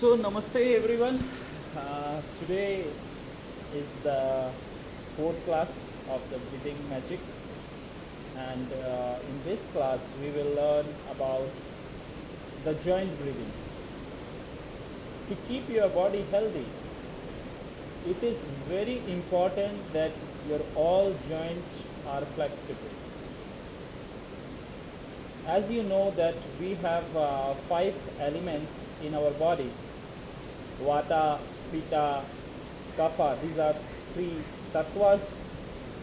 So, namaste everyone. Today is the fourth class of the breathing magic, and in this class, we will learn about the joint breathings. To keep your body healthy, it is very important that your all joints are flexible. As you know that we have five elements in our body: Vata, Pitta, Kapha. These are three tattvas,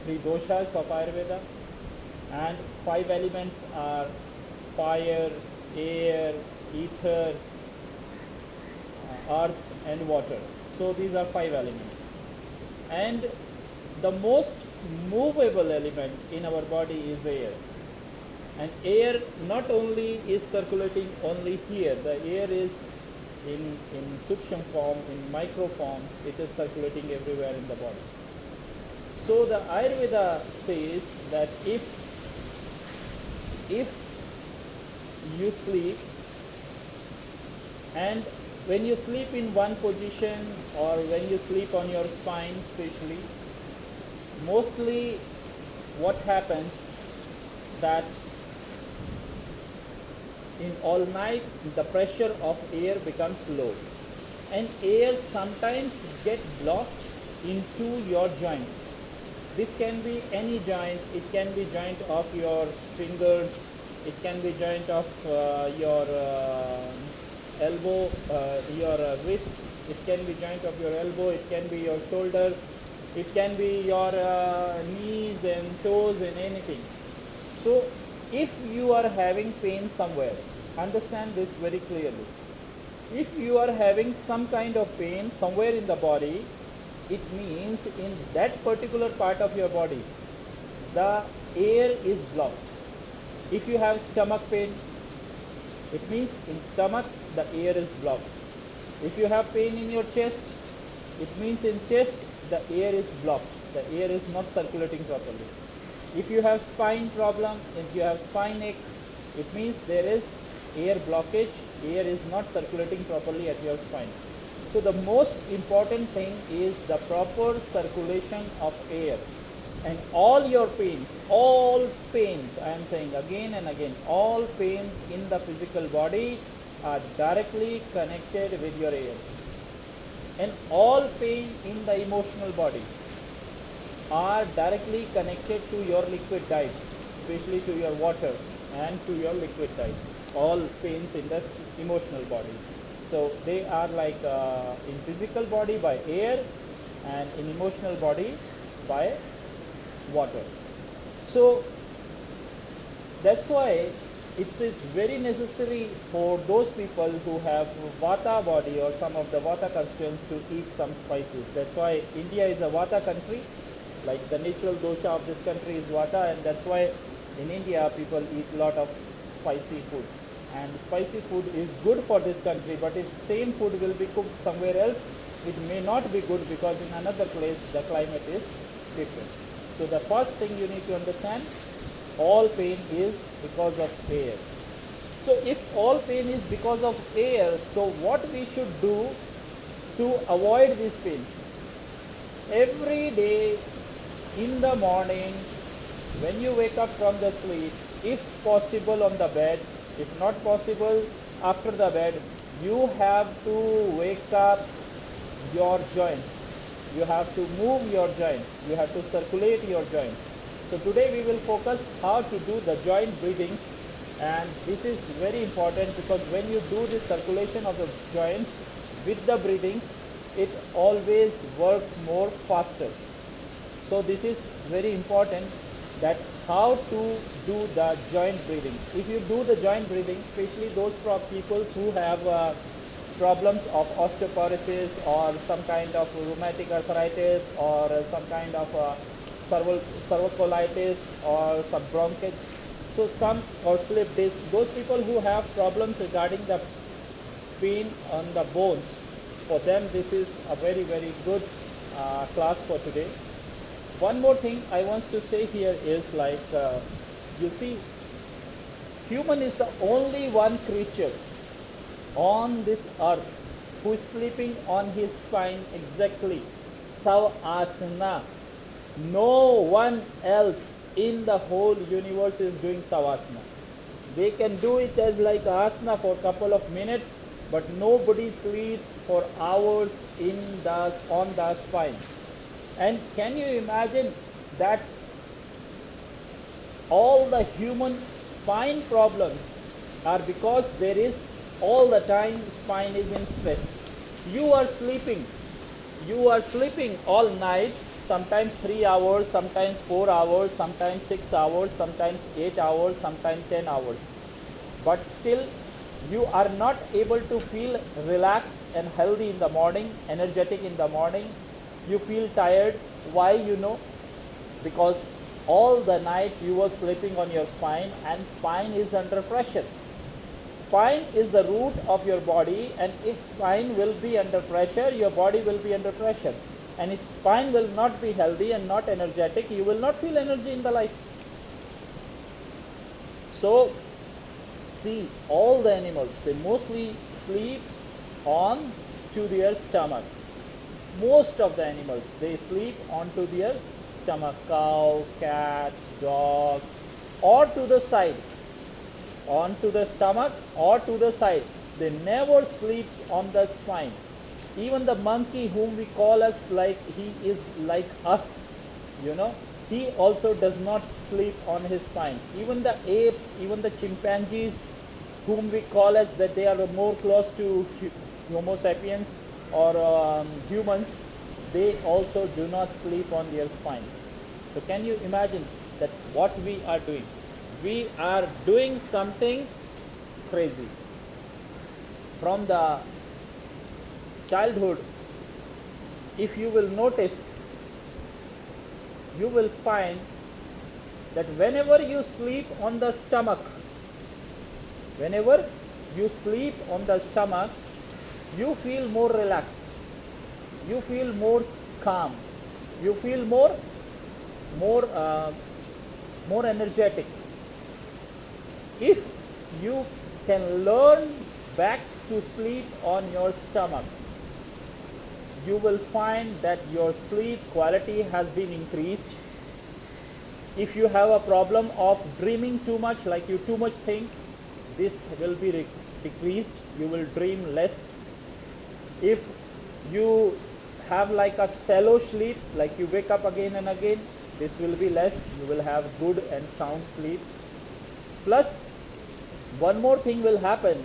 three doshas of Ayurveda, and five elements are fire, air, ether, earth, and water. So these are five elements. And the most movable element in our body is air. And air not only is circulating only here, the air is in sukshma form, in micro forms, it is circulating everywhere in the body. So the Ayurveda says that if you sleep, and when you sleep in one position or when you sleep on your spine especially, mostly what happens that in all night the pressure of air becomes low, and air sometimes get blocked into your joints. This can be any joint. It can be joint of your fingers, it can be joint of your elbow, your wrist, it can be joint of your elbow, it can be your shoulder, it can be your knees and toes and anything. So if you are having pain somewhere, understand this very clearly. If you are having some kind of pain somewhere in the body, it means in that particular part of your body, the air is blocked. If you have stomach pain, it means in stomach the air is blocked. If you have pain in your chest, it means in chest the air is blocked. The air is not circulating properly. If you have spine problem, if you have spine ache, it means there is air blockage, air is not circulating properly at your spine. So the most important thing is the proper circulation of air. And all your pains, I am saying again and again, all pains in the physical body are directly connected with your air. And all pain in the emotional body are directly connected to your liquid diet, especially to your water and to your liquid diet. All pains in the emotional body. So they are like in physical body by air, and in emotional body by water. So that's why it is very necessary for those people who have Vata body or some of the Vata constituents to eat some spices. That's why India is a Vata country. Like the natural dosha of this country is Vata, and that's why in India people eat a lot of spicy food. And spicy food is good for this country, but if same food will be cooked somewhere else, it may not be good because in another place the climate is different. So the first thing you need to understand, all pain is because of air. So if all pain is because of air, so what we should do to avoid this pain? Every day in the morning, when you wake up from the sleep, if possible on the bed, if not possible after the bed, you have to wake up your joints. You have to move your joints. You have to circulate your joints. So today we will focus how to do the joint breathings, and this is very important because when you do the circulation of the joints with the breathings, it always works more faster. So this is very important, that how to do the joint breathing. If you do the joint breathing, especially those people who have problems of osteoporosis or some kind of rheumatic arthritis or some kind of cervicolitis or some bronchitis, so some or slip disc, those people who have problems regarding the pain on the bones, for them this is a very good class for today. One more thing I want to say here is like, you see, human is the only one creature on this earth who is sleeping on his spine exactly. Savasana. No one else in the whole universe is doing Savasana. They can do it as like asana for a couple of minutes, but nobody sleeps for hours on the spine. And can you imagine that all the human spine problems are because there is all the time spine is in stress. You are sleeping all night, sometimes 3 hours, sometimes 4 hours, sometimes 6 hours, sometimes 8 hours, sometimes 10 hours. But still you are not able to feel relaxed and healthy in the morning, energetic in the morning. You feel tired. Why? Because all the night you were sleeping on your spine, and spine is under pressure. Spine is the root of your body, and if spine will be under pressure, your body will be under pressure. And if spine will not be healthy and not energetic, you will not feel energy in the life. So, see, all the animals, they mostly sleep on to their stomach. Most of the animals, they sleep onto their stomach. Cow, cat, dog, or to the side. Onto the stomach or to the side. They never sleeps on the spine. Even the monkey, whom we call as like he is like us, he also does not sleep on his spine. Even the apes, even the chimpanzees, whom we call as that they are more close to Homo sapiens or humans, they also do not sleep on their spine. So can you imagine that what we are doing? We are doing something crazy. From the childhood, if you will notice, you will find that whenever you sleep on the stomach, you feel more relaxed, you feel more calm, you feel more energetic. If you can learn back to sleep on your stomach, you will find that your sleep quality has been increased. If you have a problem of dreaming too much, like you too much things, this will be decreased. You will dream less. If you have like a shallow sleep, like you wake up again and again, this will be less. You will have good and sound sleep. Plus, one more thing will happen.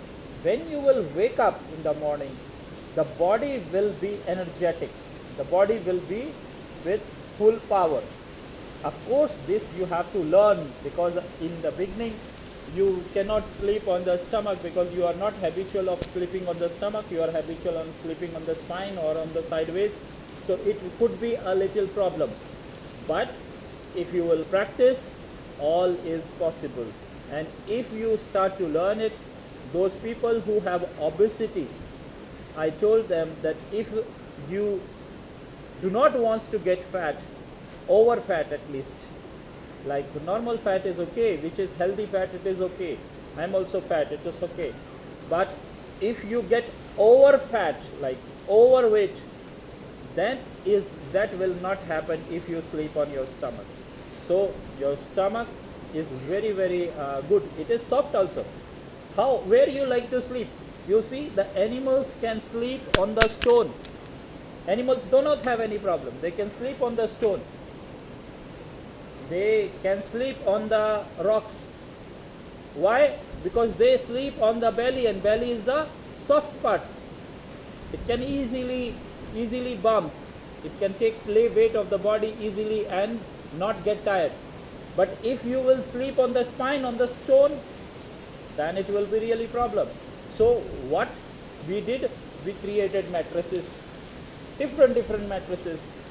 When you will wake up in the morning, the body will be energetic. The body will be with full power. Of course, this you have to learn, because in the beginning you cannot sleep on the stomach because you are not habitual of sleeping on the stomach. You are habitual on sleeping on the spine or on the sideways. So it could be a little problem. But if you will practice, all is possible. And if you start to learn it, those people who have obesity, I told them that if you do not want to get fat, over fat at least, like normal fat is okay, which is healthy fat, it is okay. I'm also fat, it is okay. But if you get over fat, like overweight, that will not happen if you sleep on your stomach. So your stomach is very, very good. It is soft also. Where you like to sleep? You see, the animals can sleep on the stone. Animals do not have any problem. They can sleep on the stone. They can sleep on the rocks. Why? Because they sleep on the belly, and belly is the soft part. It can easily bump. It can take weight of the body easily and not get tired. But if you will sleep on the spine, on the stone, then it will be really problem. So what we did, we created mattresses, different mattresses.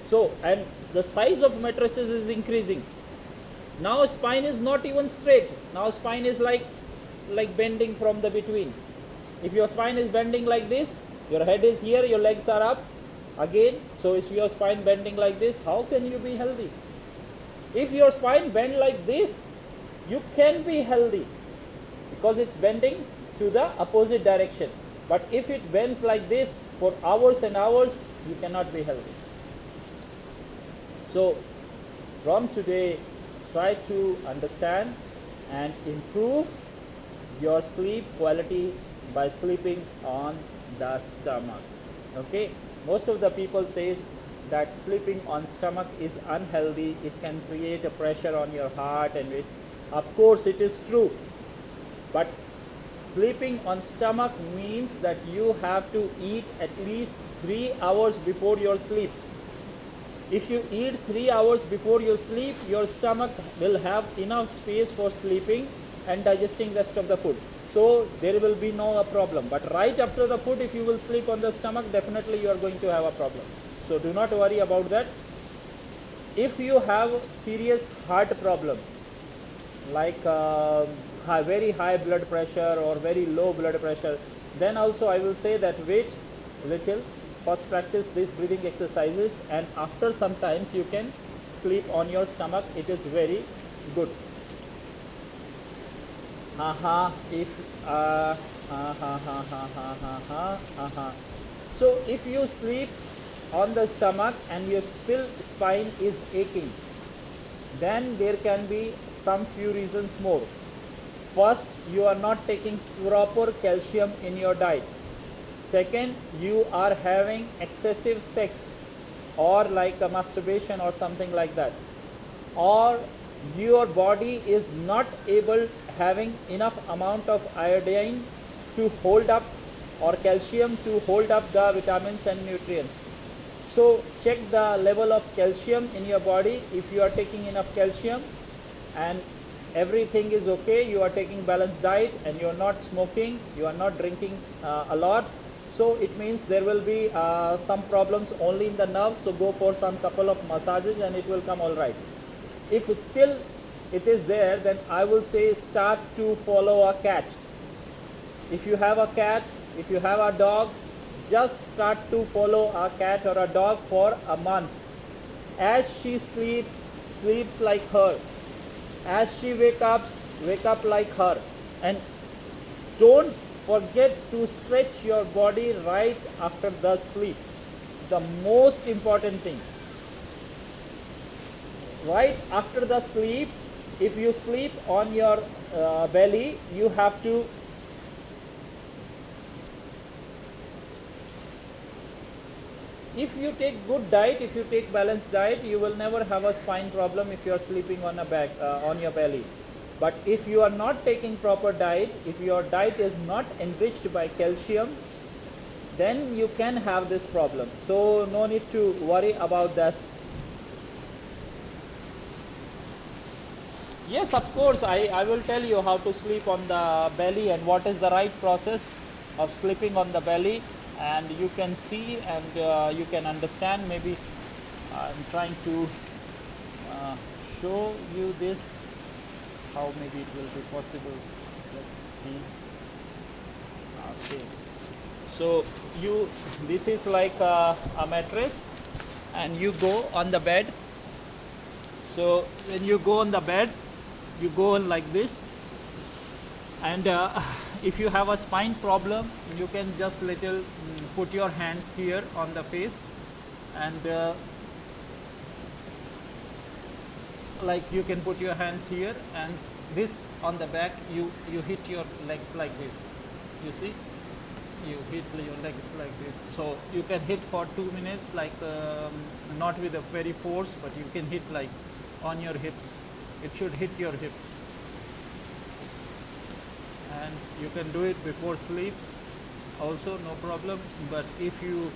So, and the size of mattresses is increasing. Now spine is not even straight. Now spine is like bending from the between. If your spine is bending like this, your head is here, your legs are up again. So if your spine bending like this, how can you be healthy? If your spine bend like this, you can be healthy, because it's bending to the opposite direction. But if it bends like this for hours and hours, you cannot be healthy. So from today, try to understand and improve your sleep quality by sleeping on the stomach. Okay, most of the people says that sleeping on stomach is unhealthy. It can create a pressure on your heart, and of course it is true, but sleeping on stomach means that you have to eat at least 3 hours before your sleep. If you eat 3 hours before you sleep, your stomach will have enough space for sleeping and digesting rest of the food. So there will be no problem. But right after the food, if you will sleep on the stomach, definitely you are going to have a problem. So do not worry about that. If you have serious heart problem, like very high blood pressure or very low blood pressure, then also I will say that wait little. First practice these breathing exercises, and after some times you can sleep on your stomach. It is very good. So if you sleep on the stomach and your still spine is aching, then there can be some few reasons more. First, you are not taking proper calcium in your diet. Second, you are having excessive sex or like a masturbation or something like that. Or your body is not able having enough amount of iodine to hold up, or calcium to hold up the vitamins and nutrients. So check the level of calcium in your body. If you are taking enough calcium and everything is okay, you are taking balanced diet and you are not smoking, you are not drinking a lot, so it means there will be some problems only in the nerves. So go for some couple of massages and it will come all right. If still it is there, then I will say start to follow a cat. If you have a cat, if you have a dog, just start to follow a cat or a dog for a month. As she sleeps, sleeps like her. As she wake up like her. And don't forget to stretch your body right after the sleep. The most important thing. Right after the sleep, if you sleep on your belly, you have to if you take good diet, if you take balanced diet, you will never have a spine problem if you are sleeping on a back on your belly. But if you are not taking proper diet, if your diet is not enriched by calcium, then you can have this problem. So no need to worry about this. Yes, of course, I will tell you how to sleep on the belly and what is the right process of sleeping on the belly, and you can see and you can understand. Maybe I'm trying to show you this, how maybe it will be possible. Let's see. Okay, so this is like a mattress, and you go on the bed. So when you go on the bed, you go on like this, and if you have a spine problem, you can just put your hands here on the face, and like you can put your hands here, and this on the back, you hit your legs like this. You see, you hit your legs like this. So you can hit for 2 minutes, like not with a very force, but you can hit like on your hips. It should hit your hips, and you can do it before sleeps also, no problem. But if you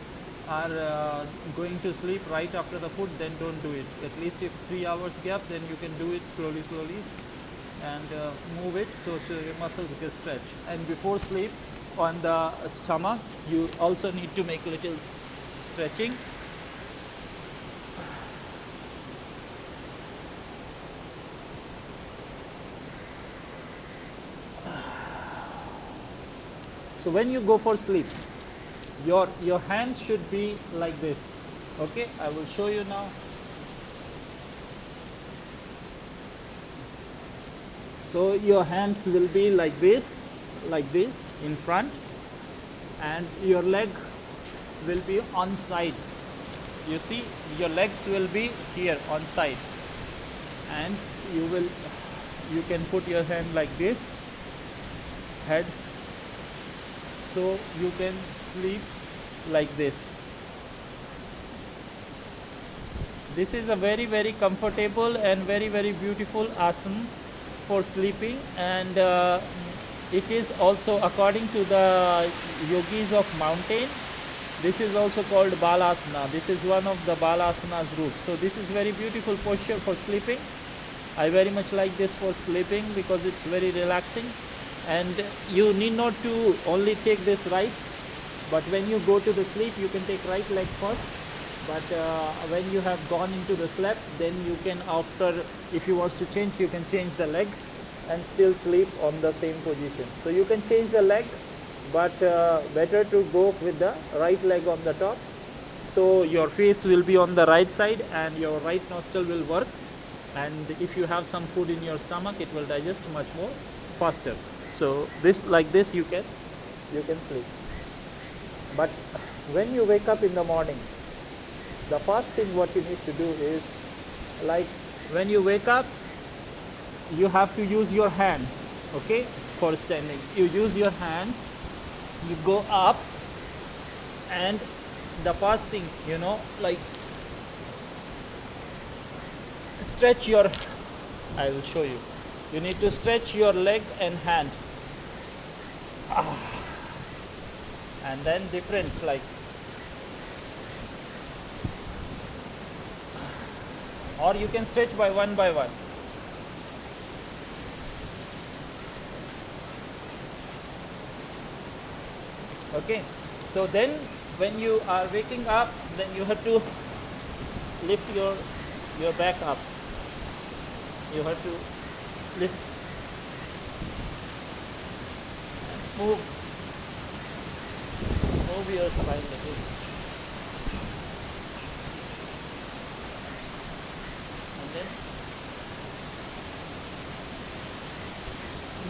are going to sleep right after the food, then don't do it. At least if 3 hours gap, then you can do it slowly and move it so your muscles get stretched. And before sleep on the stomach, you also need to make little stretching. So when you go for sleep, your hands should be like this. Okay, I will show you now. So your hands will be like this in front, and your leg will be on side. You see, your legs will be here on side, and you can put your hand like this, head, so you can sleep like this. This is a very, very comfortable and very, very beautiful asana for sleeping, and it is also, according to the yogis of mountain, this is also called Balasana. This is one of the Balasana's root. So this is very beautiful posture for sleeping. I very much like this for sleeping because it's very relaxing, and you need not to only take this right, but when you go to the sleep you can take right leg first, but when you have gone into the sleep, then you can, after, if you want to change, you can change the leg and still sleep on the same position. So you can change the leg, but better to go with the right leg on the top, so your face will be on the right side and your right nostril will work, and if you have some food in your stomach, it will digest much more faster. So this, like this, you can sleep. But when you wake up in the morning, the first thing what you need to do is, like when you wake up, you have to use your hands, okay, for standing. You use your hands, you go up, and the first thing, like stretch your, I will show you. You need to stretch your leg and hand. And then different, like, or you can stretch by one. Okay, so then when you are waking up, then you have to lift your back up. You have to lift and move your spine like this. And then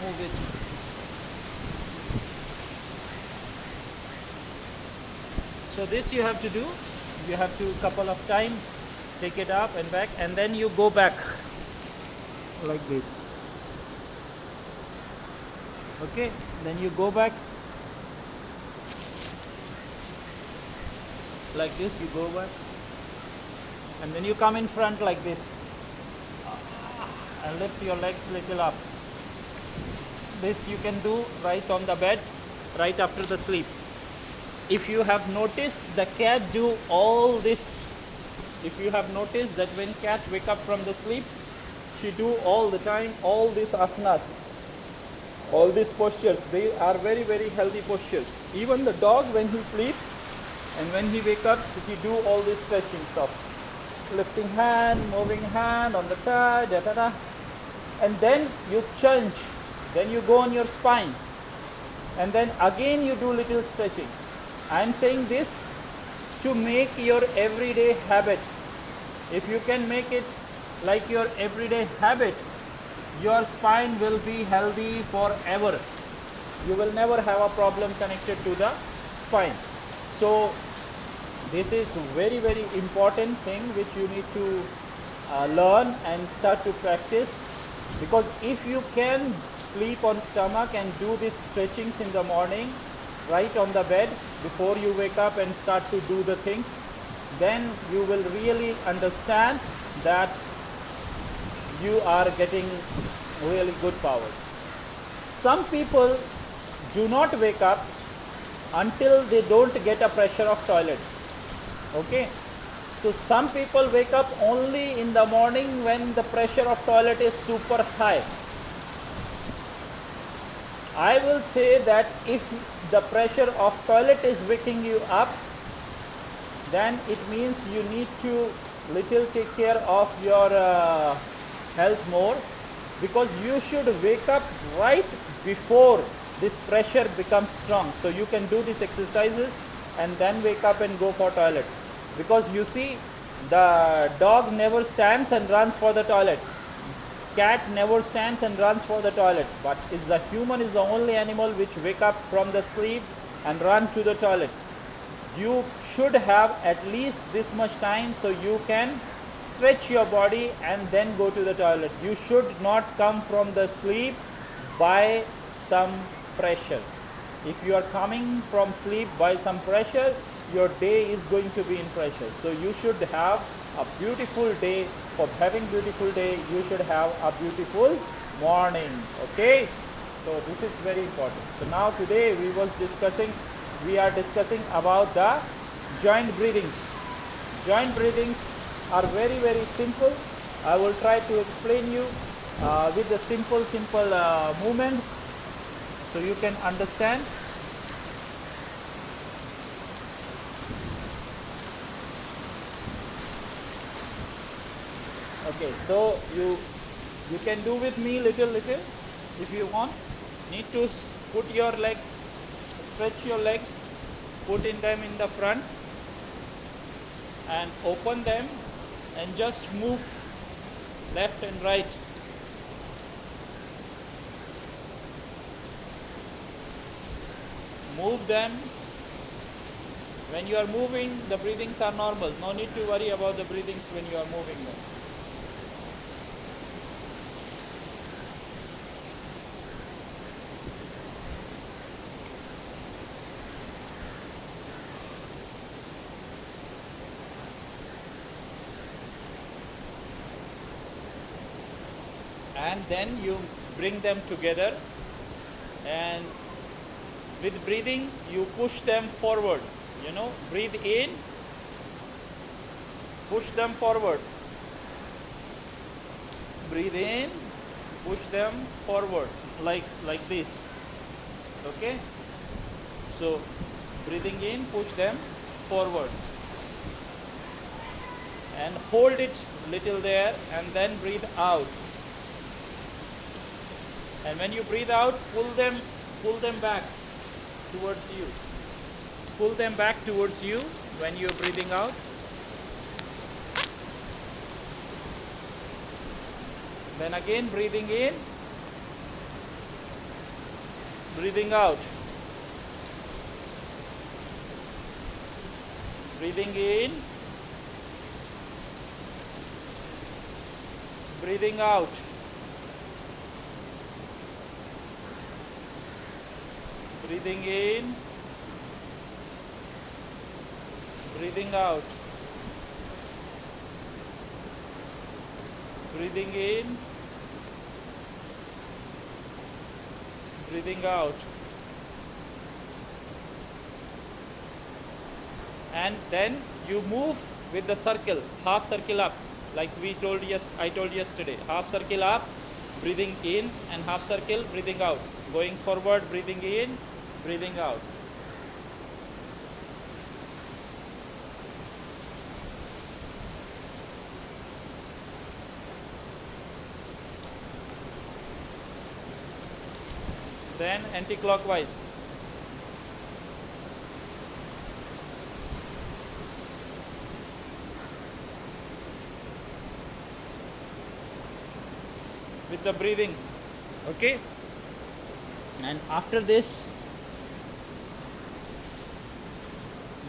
move it. So this you have to do. You have to couple of times take it up and back, and then you go back like this. Okay, then you go back like this, you go back, and then you come in front like this and lift your legs little up. This you can do right on the bed, right after the sleep. If you have noticed, the cat do all this. If you have noticed that when cat wake up from the sleep, she do all the time all these asanas, all these postures. They are very, very healthy postures. Even the dog, when he sleeps and when he wake up, he do all this stretching stuff, lifting hand, moving hand on the side, and then you change. Then you go on your spine, and then again you do little stretching. I am saying this to make your everyday habit. If you can make it like your everyday habit, your spine will be healthy forever. You will never have a problem connected to the spine. So this is very, very important thing which you need to learn and start to practice, because if you can sleep on stomach and do these stretchings in the morning right on the bed before you wake up and start to do the things, then you will really understand that you are getting really good power. Some people do not wake up until they don't get a pressure of toilet. Okay, so some people wake up only in the morning when the pressure of toilet is super high. I will say that if the pressure of toilet is waking you up, then it means you need to little take care of your health more, because you should wake up right before this pressure becomes strong. So you can do these exercises and then wake up and go for toilet, because you see, the dog never stands and runs for the toilet. Cat never stands and runs for the toilet, but the human is the only animal which wake up from the sleep and run to the toilet. You should have at least this much time so you can stretch your body and then go to the toilet. You should not come from the sleep by some pressure. If you are coming from sleep by some pressure, your day is going to be in pressure. So you should have a beautiful day. For having beautiful day, you should have a beautiful morning. Okay? So this is very important. So now today we are discussing about the joint breathings. Joint breathings are very, very simple. I will try to explain you with the simple movements so you can understand. Okay, so you can do with me little if you want. Need to put your legs, stretch your legs, put in them in the front and open them and just move left and right. Move them. When you are moving, the breathings are normal. No need to worry about the breathings when you are moving them. And then you bring them together, and with breathing you push them forward. Breathe in, push them forward. Breathe in, push them forward, like this. Okay, so breathing in, push them forward and hold it little there, and then breathe out. And when you breathe out, pull them back towards you. Pull them back towards you when you're breathing out. Then again breathing in, breathing out. Breathing in, breathing out. Breathing in, breathing out. Breathing in, breathing out. And then you move with the circle, half circle up, like I told yesterday. Half circle up, breathing in, and half circle, breathing out. Going forward, breathing in, breathing out. Then anti-clockwise. With the breathings. Okay? And after this,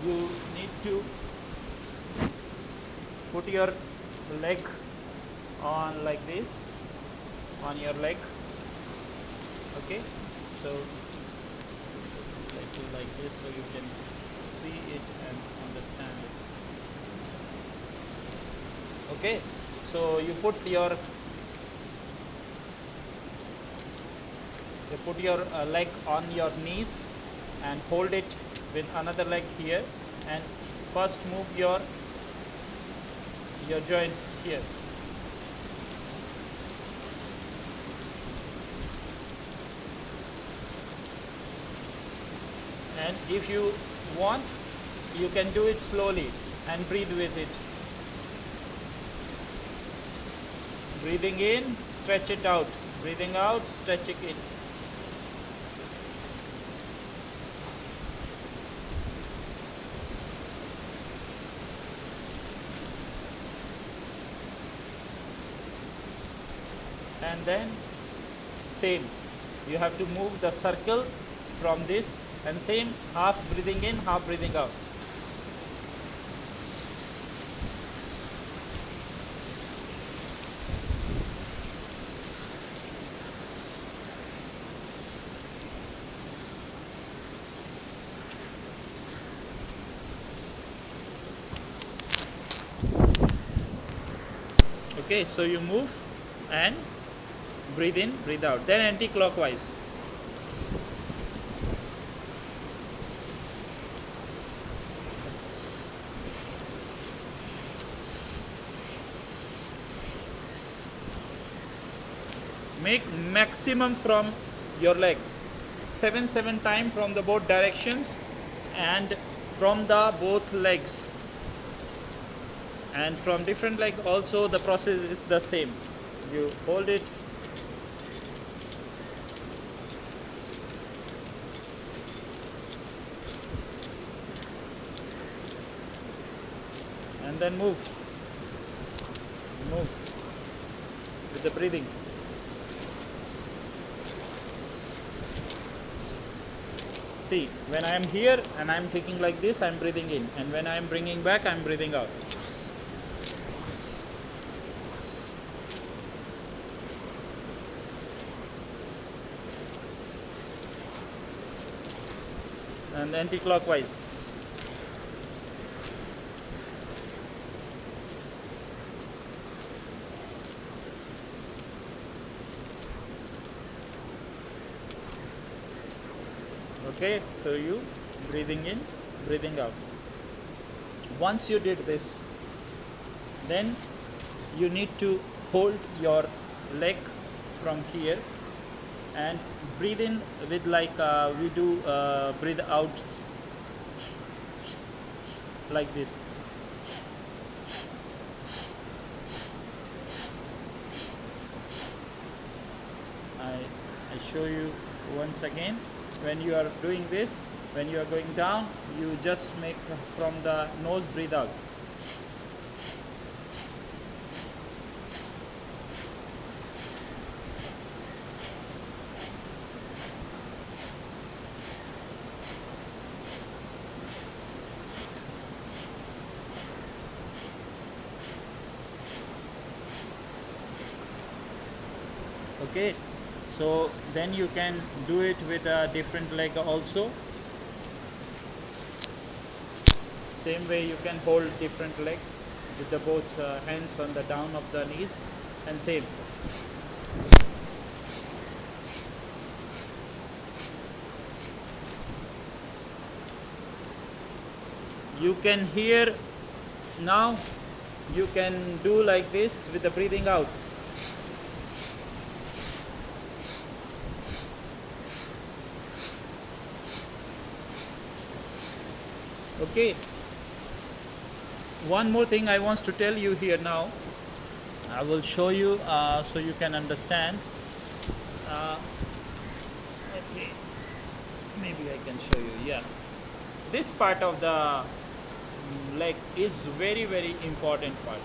you need to put your leg on like this, on your leg. Okay, so like this so you can see it and understand it. Okay, so you put your leg on your knees and hold it with another leg here, and first move your joints here. And if you want, you can do it slowly and breathe with it. Breathing in, stretch it out. Breathing out, stretch it in. And then same, you have to move the circle from this and same, half breathing in, half breathing out. Okay, so you move and breathe in, breathe out, then anti-clockwise. Make maximum from your leg, 7 times from the both directions and from the both legs, and from different leg also the process is the same. You hold it, and then move with the breathing. See, when I am here and I am taking like this, I am breathing in, and when I am bringing back, I am breathing out. And anti-clockwise. Okay, so you breathing in, breathing out. Once you did this, then you need to hold your leg from here and breathe in with like we do breathe out like this. I show you once again. When you are doing this, when you are going down, you just make from the nose, breathe out. Okay, so then you can do it with a different leg also. Same way you can hold different leg with the both hands on the down of the knees, and same. You can hear now, you can do like this with the breathing out. Okay, one more thing I want to tell you here now. I will show you so you can understand. Okay, maybe I can show you. Yeah, this part of the leg is very important part.